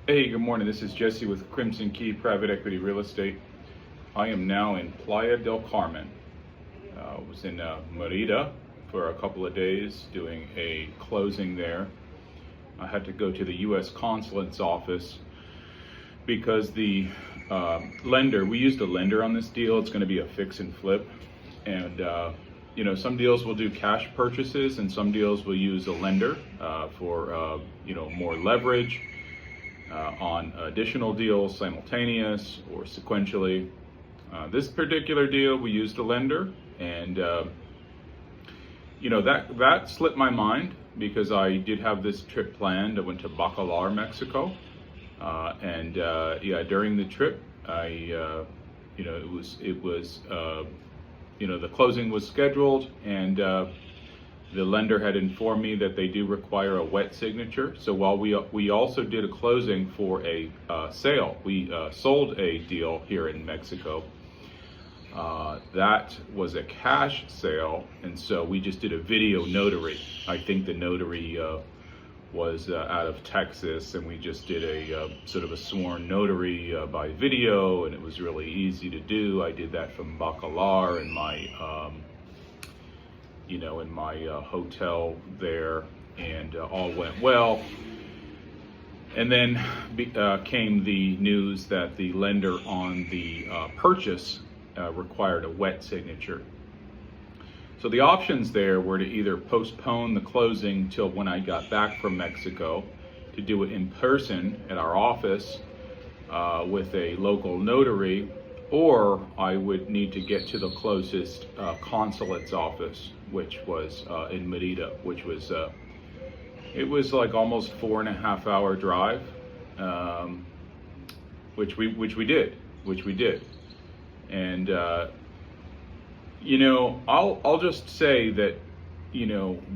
Hey, good morning. This is Jesse with Crimson Key Private Equity Real Estate. I am now in Playa del Carmen. I was in Mérida for a couple of days doing a closing there. I had to go to the U.S. Consulate's office because the lender, we used a lender on this deal. It's going to be a fix and flip. And, some deals will do cash purchases and some deals will use a lender for, more leverage. On additional deals, simultaneous or sequentially. This particular deal, we used a lender, and that slipped my mind because I did have this trip planned. I went to Bacalar, Mexico, and during the trip, the closing was scheduled, and the lender had informed me that they do require a wet signature. So while we also did a closing for a sale, we sold a deal here in Mexico. That was a cash sale, and so we just did a video notary. I think the notary was out of Texas, and we just did a sort of a sworn notary by video, and it was really easy to do. I did that from Bacalar in my in my hotel there, and all went well. And then came the news that the lender on the purchase required a wet signature. So the options there were to either postpone the closing till when I got back from Mexico, to do it in person at our office with a local notary, or I would need to get to the closest consulate's office, which was in Mérida, which was it was like almost 4.5 hour drive, which we did, and I'll just say that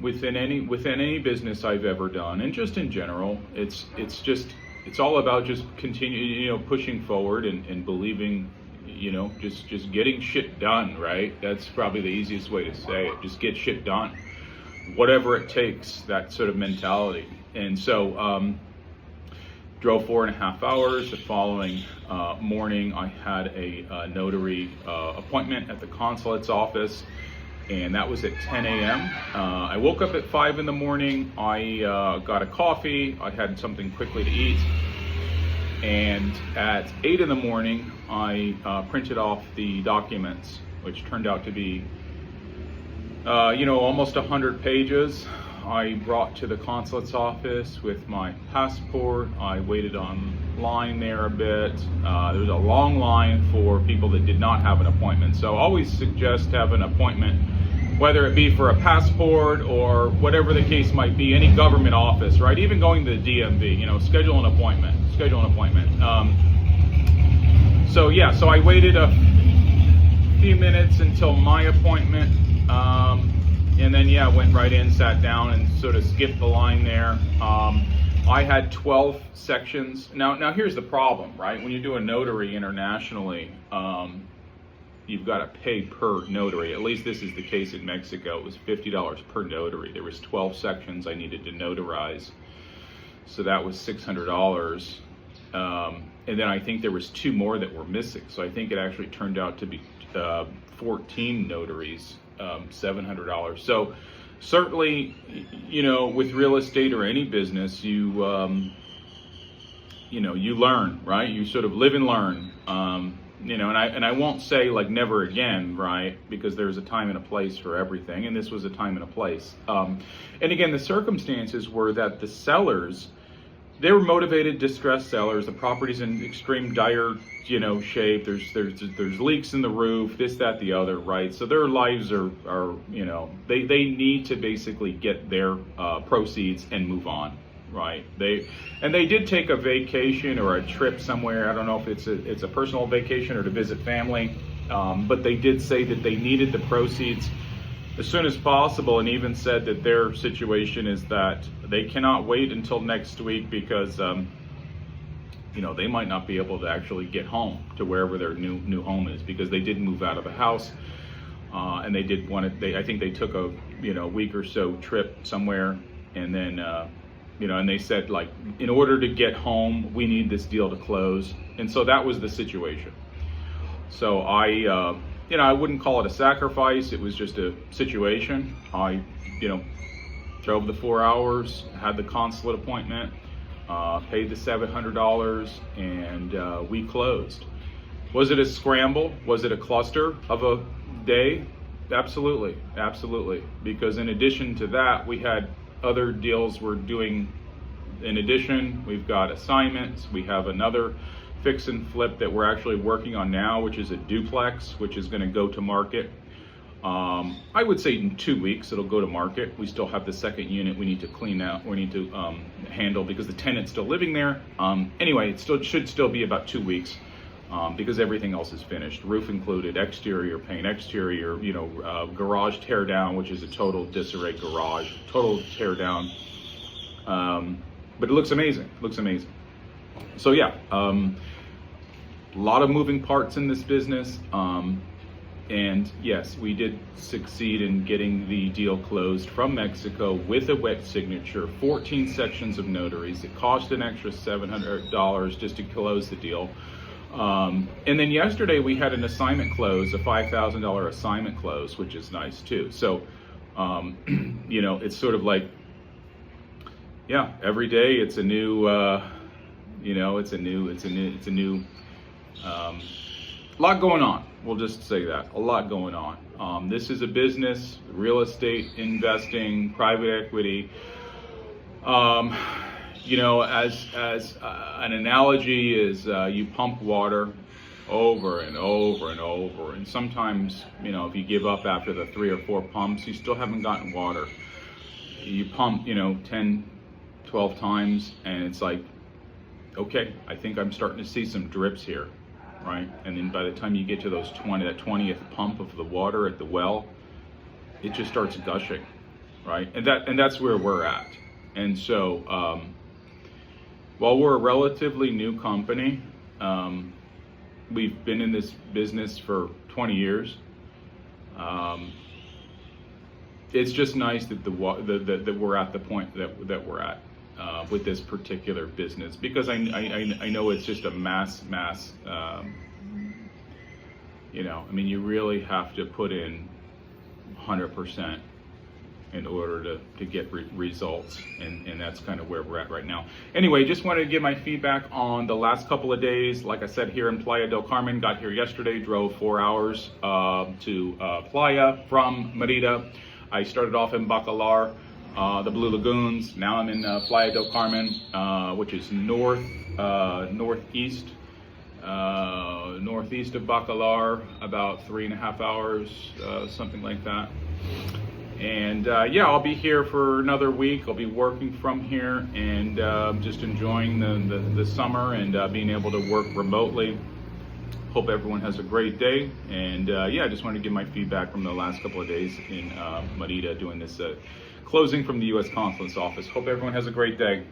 within any business I've ever done, and just in general, it's all about just continue pushing forward and believing. Just getting shit done, right? That's probably the easiest way to say it. Just get shit done, whatever it takes, that sort of mentality. And so drove 4.5 hours. The following morning, I had a notary appointment at the consulate's office, and that was at 10 a.m. I woke up at 5 in the morning. I got a coffee. I had something quickly to eat. And at 8 in the morning, I printed off the documents, which turned out to be, almost 100 pages. I brought to the consulate's office with my passport. I waited online there a bit. There was a long line for people that did not have an appointment. So I always suggest have an appointment, whether it be for a passport or whatever the case might be, any government office, right? Even going to the DMV, schedule an appointment. So I waited a few minutes until my appointment, and then went right in, sat down, and sort of skipped the line there. I had 12 sections. Now here's the problem, right? When you do a notary internationally, you've got to pay per notary. At least this is the case in Mexico. It was $50 per notary. There was 12 sections I needed to notarize, so that was $600. And then I think there was 2 more that were missing. So I think it actually turned out to be 14 notaries, $700. So certainly, with real estate or any business, you learn, right? You sort of live and learn. And I won't say like never again, right? Because there's a time and a place for everything, and this was a time and a place. And again, the circumstances were that the sellers, they were motivated, distressed sellers. The property's in extreme dire, shape. There's leaks in the roof, this, that, the other, right? So their lives are they need to basically get their proceeds and move on, right? They did take a vacation or a trip somewhere. I don't know if it's a personal vacation or to visit family, but they did say that they needed the proceeds as soon as possible, and even said that their situation is that they cannot wait until next week because they might not be able to actually get home to wherever their new home is, because they did move out of the house, and they did want to. I think they took a week or so trip somewhere, and then and they said, like, in order to get home, we need this deal to close. And so that was the situation. So I wouldn't call it a sacrifice. It was just a situation. I, drove the 4 hours, had the consulate appointment, paid the $700, and we closed. Was it a scramble? Was it a cluster of a day? Absolutely, absolutely. Because in addition to that, we had other deals we're doing. In addition, we've got assignments. We have another fix and flip that we're actually working on now, which is a duplex, which is going to go to market. I would say in 2 weeks it'll go to market. We still have the second unit we need to clean out, we need to handle, because the tenant's still living there. Anyway, it should still be about 2 weeks, because everything else is finished. Roof included, exterior paint, exterior, garage tear down, which is a total disarray garage, total tear down. But it looks amazing. Looks amazing. So yeah, a lot of moving parts in this business. And yes, we did succeed in getting the deal closed from Mexico with a wet signature, 14 sections of notaries. It cost an extra $700 just to close the deal. And then yesterday we had an assignment close, a $5,000 assignment close, which is nice too. So, it's sort of like, yeah, every day it's a new, it's a new, lot going on. We'll just say that, a lot going on. This is a business, real estate investing, private equity. As an analogy is, you pump water over and over and over, and sometimes, if you give up after the 3 or 4 pumps, you still haven't gotten water. You pump, 10, 12 times, and it's like, okay, I think I'm starting to see some drips here. Right, and then by the time you get to that 20th pump of the water at the well, it just starts gushing, right? And that's where we're at. And so, while we're a relatively new company, we've been in this business for 20 years. It's just nice that that we're at the point that we're at. With this particular business, because I know it's just a mass. You really have to put in 100% in order to get results, and that's kind of where we're at right now. Anyway, just wanted to give my feedback on the last couple of days. Like I said, here in Playa del Carmen, got here yesterday, drove 4 hours to Playa from Mérida. I started off in Bacalar, the Blue Lagoons. Now I'm in Playa del Carmen, which is northeast of Bacalar, about 3.5 hours, something like that. And I'll be here for another week. I'll be working from here and just enjoying the summer and being able to work remotely. Hope everyone has a great day. And I just wanted to give my feedback from the last couple of days in Mérida doing this closing from the U.S. Consulate's office. Hope everyone has a great day.